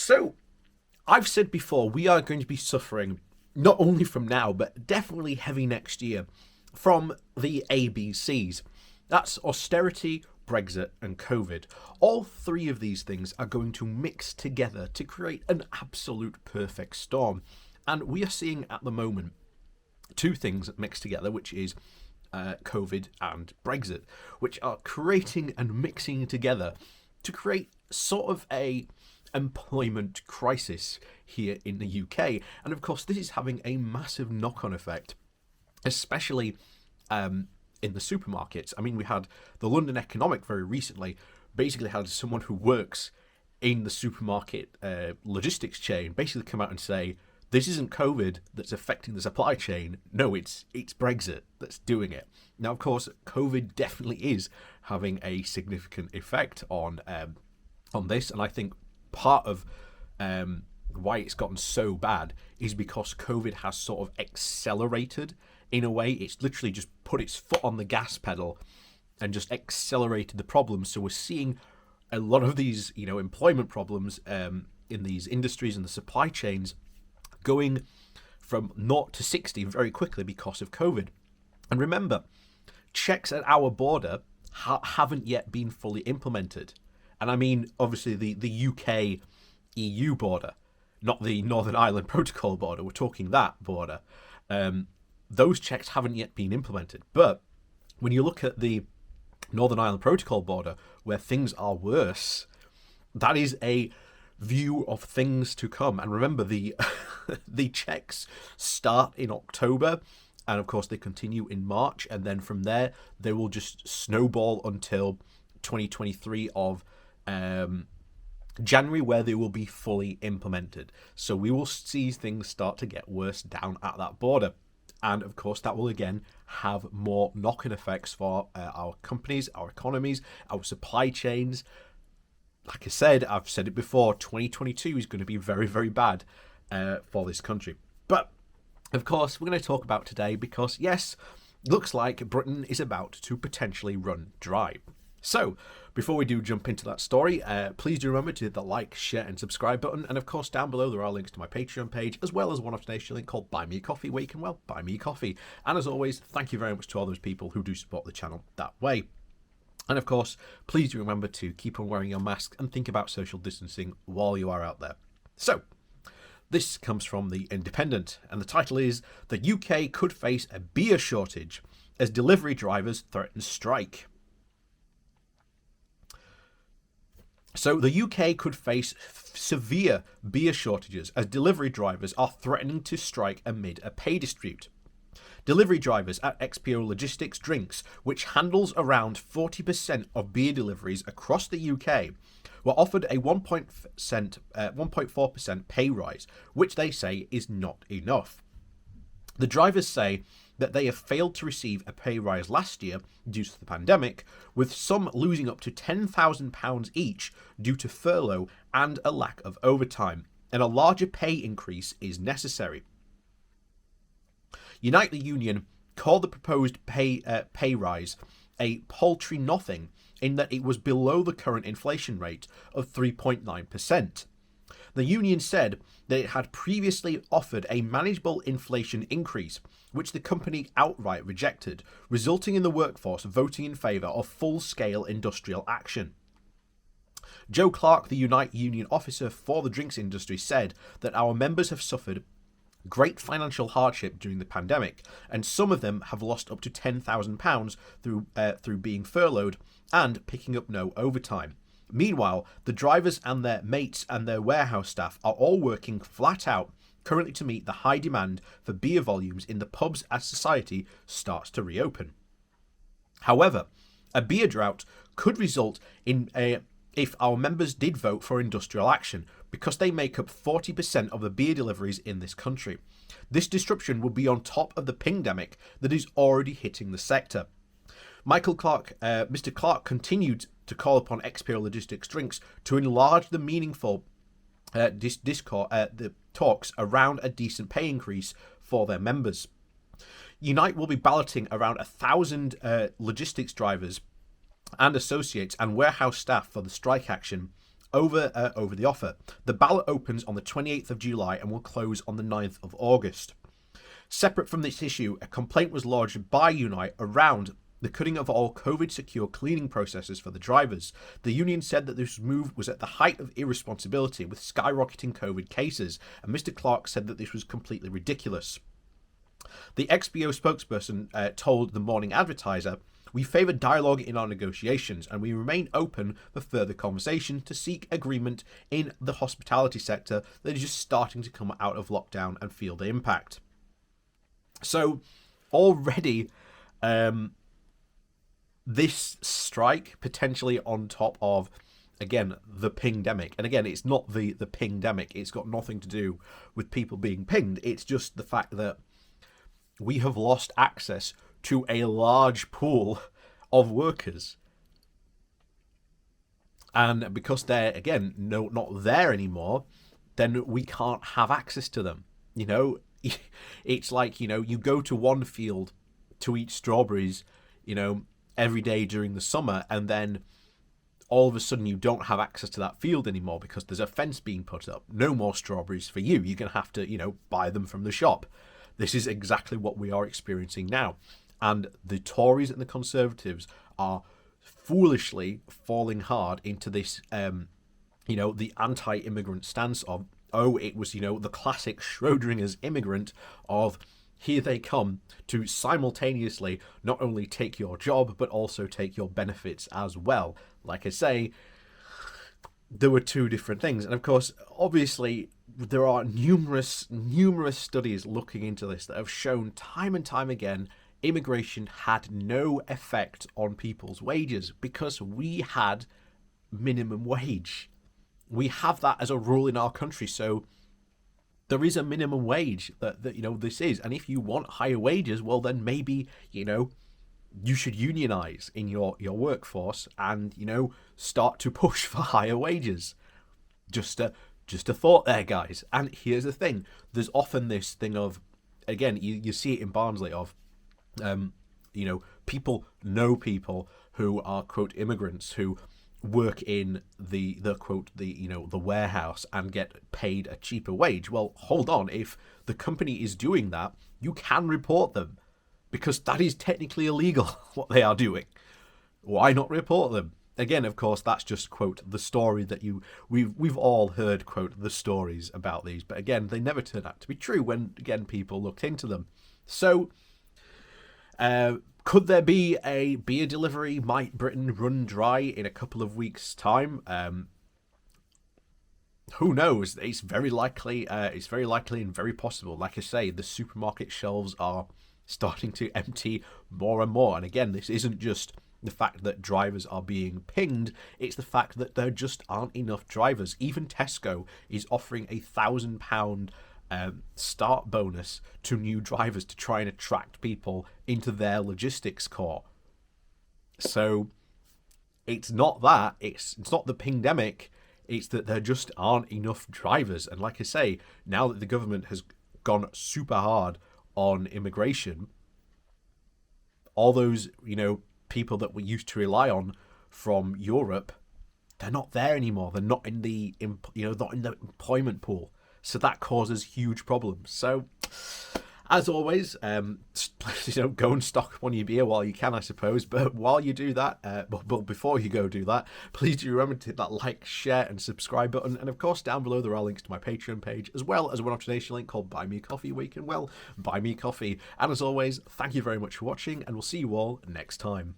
So, I've said before, we are going to be suffering not only from now, but definitely heavy next year from the ABCs. That's austerity, Brexit, and COVID. All three of these things are going to mix together to create an absolute perfect storm. And we are seeing at the moment two things mixed together, which is COVID and Brexit, which are creating and mixing together to create sort of a employment crisis here in the UK. And of course, this is having a massive knock-on effect, especially in the supermarkets. I mean, we had the London Economic very recently basically had someone who works in the supermarket logistics chain basically come out and say, this isn't COVID that's affecting the supply chain. No, it's Brexit that's doing it. Now, of course, COVID definitely is having a significant effect on this, and I think part of why it's gotten so bad is because COVID has sort of accelerated in a way. It's literally just put its foot on the gas pedal and just accelerated the problems. So we're seeing a lot of these, employment problems in these industries and the supply chains going from 0 to 60 very quickly because of COVID. And remember, checks at our border haven't yet been fully implemented. And I mean, obviously, the UK EU border, not the Northern Ireland Protocol border. We're talking that border. Those checks haven't yet been implemented. But when you look at the Northern Ireland Protocol border, where things are worse, that is a view of things to come. And remember, the the checks start in October, and of course they continue in March, and then from there they will just snowball until 2023 of January, where they will be fully implemented. So we will see things start to get worse down at that border. And of course, that will again have more knock-on effects for our companies, our economies, our supply chains. Like I said, I've said it before, 2022 is going to be very, very bad for this country. But of course, we're going to talk about today because, yes, looks like Britain is about to potentially run dry. So, before we do jump into that story, please do remember to hit the like, share and subscribe button. And of course, down below there are links to my Patreon page, as well as one off-donation link called Buy Me a Coffee, where you can, buy me a coffee. And as always, thank you very much to all those people who do support the channel that way. And of course, please do remember to keep on wearing your mask and think about social distancing while you are out there. So, this comes from The Independent, and the title is, "The UK could face a beer shortage as delivery drivers threaten strike." So the UK could face severe beer shortages as delivery drivers are threatening to strike amid a pay dispute. Delivery drivers at XPO Logistics Drinks, which handles around 40% of beer deliveries across the UK, were offered a 1.4% pay rise, which they say is not enough. The drivers say that they have failed to receive a pay rise last year due to the pandemic, with some losing up to £10,000 each due to furlough and a lack of overtime, and a larger pay increase is necessary. Unite the Union called the proposed pay rise a paltry nothing, in that it was below the current inflation rate of 3.9%. The union said that it had previously offered a manageable inflation increase, which the company outright rejected, resulting in the workforce voting in favour of full-scale industrial action. Joe Clark, the Unite Union officer for the drinks industry, said that our members have suffered great financial hardship during the pandemic, and some of them have lost up to £10,000 through being furloughed and picking up no overtime. Meanwhile, the drivers and their mates and their warehouse staff are all working flat out currently to meet the high demand for beer volumes in the pubs as society starts to reopen. However, a beer drought could result in if our members did vote for industrial action, because they make up 40% of the beer deliveries in this country. This disruption will be on top of the pingdemic that is already hitting the sector. Mr. Clark continued to call upon XPO Logistics Drinks to enlarge the meaningful the talks around a decent pay increase for their members. Unite will be balloting around 1,000 logistics drivers and associates and warehouse staff for the strike action over the offer. The ballot opens on the 28th of July and will close on the 9th of August. Separate from this issue, a complaint was lodged by Unite around the cutting of all COVID-secure cleaning processes for the drivers. The union said that this move was at the height of irresponsibility with skyrocketing COVID cases, and Mr. Clark said that this was completely ridiculous. The XBO spokesperson told the Morning Advertiser, "We favour dialogue in our negotiations and we remain open for further conversation to seek agreement in the hospitality sector that is just starting to come out of lockdown and feel the impact." So already this strike potentially on top of, again, the pingdemic. And again, it's not the pingdemic. It's got nothing to do with people being pinged. It's just the fact that we have lost access to a large pool of workers. And because they're, again, not there anymore, then we can't have access to them. You know, it's like, you go to one field to eat strawberries, every day during the summer, and then all of a sudden you don't have access to that field anymore because there's a fence being put up. No more strawberries for you. You're going to have to, buy them from the shop. This is exactly what we are experiencing now. And the Tories and the Conservatives are foolishly falling hard into this, the anti-immigrant stance of, it was, the classic Schrodinger's immigrant of, here they come to simultaneously not only take your job, but also take your benefits as well. Like I say, there were two different things. And of course, obviously, there are numerous studies looking into this that have shown time and time again, immigration had no effect on people's wages because we had minimum wage. We have that as a rule in our country. So there is a minimum wage that this is. And if you want higher wages, well, then maybe, you should unionize in your workforce and, start to push for higher wages. Just a thought there, guys. And here's the thing. There's often this thing of, again, you see it in Barnsley of, people know people who are, quote, immigrants who work in the quote, the warehouse and get paid a cheaper wage. Well, hold on. If the company is doing that, you can report them because that is technically illegal, what they are doing. Why not report them? Again, of course, that's just, quote, the story that we've all heard, quote, the stories about these. But again, they never turn out to be true when, again, people looked into them. So, could there be a beer delivery? Might Britain run dry in a couple of weeks' time? Who knows? It's very likely. And very possible. Like I say, the supermarket shelves are starting to empty more and more. And again, this isn't just the fact that drivers are being pinged. It's the fact that there just aren't enough drivers. Even Tesco is offering £1,000 start bonus to new drivers to try and attract people into their logistics core. So it's not that, it's not the pingdemic, it's that there just aren't enough drivers. And like I say, now that the government has gone super hard on immigration, all those, people that we used to rely on from Europe, they're not there anymore. They're not in the, not in the employment pool. So that causes huge problems. So, as always, go and stock up on your beer while you can, I suppose. But while you do that, but before you go do that, please do remember to hit that like, share, and subscribe button. And of course, down below there are links to my Patreon page, as well as a one-off donation link called Buy Me a Coffee, where you can, buy me coffee. And as always, thank you very much for watching, and we'll see you all next time.